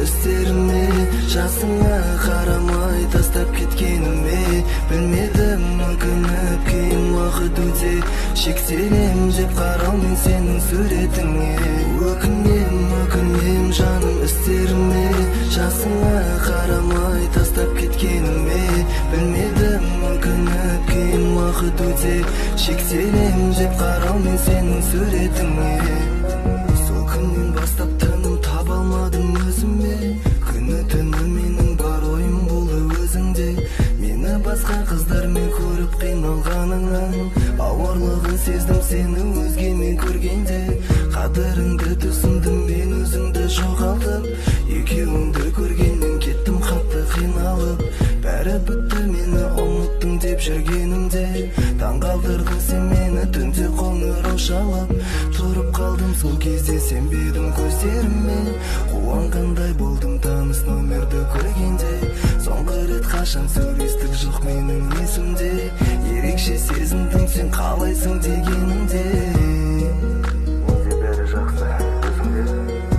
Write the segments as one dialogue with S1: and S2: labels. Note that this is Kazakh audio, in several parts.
S1: істеріме, жасыңа қарамай тастап кеткеніме. Білмедім өкініп кейін уақыт өте, шектелем деп қараумен сенің суретіңе. Өкінем жаным істеріме, жасыңа қарамай тастап кеткеніме. Білмедім өкініп кейін уақыт өте, шектелем деп қараумен сенің суретіңе. Сол күннен бастап тыным таба алмадым өзіме, күні түні менің бар ойым болды өзіңде. Мені басқа қыздармен көріп қиналғаныңнан, ауырлығын сездім сені өзгемен көргенде. Қадіріңді түсіндім мен өзіңді жоғалтып, екеуіңді көргеннен кеттім қатты қиналып. Бәрі бітті мені ұмыттың деп жүргенімде, таңғалдырдың сен мені түнде қоңырау шалып. Тұрып қалдым сол кезде сенбедім көздеріме, қуанғандай болдым таныс номерді көргенде. Соңғы рет қашан сөйлестік жоқ менің есімде, ерекше сезіндім сен қалайсың дегенімде.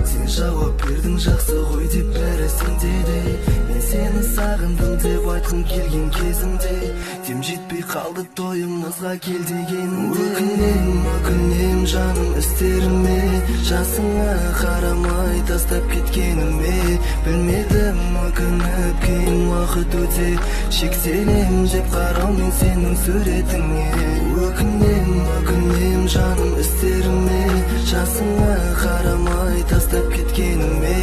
S1: Сен жауап бердің жақсы ғой деп бәрі сенде де, мен сені сағындым деп айтқым келген кезімде, дем жетпей қалды тойымызға кел дегенімде. Өкінем жаным істеріме, жасыңа қарамай тастап кеткеніме. Білмедім өкініп кейін уақыт өте, шектелем деп қараумен сенің суретіңе. Өкінем жаным істеріме, жасыңа қарамай тастап кеткеніме.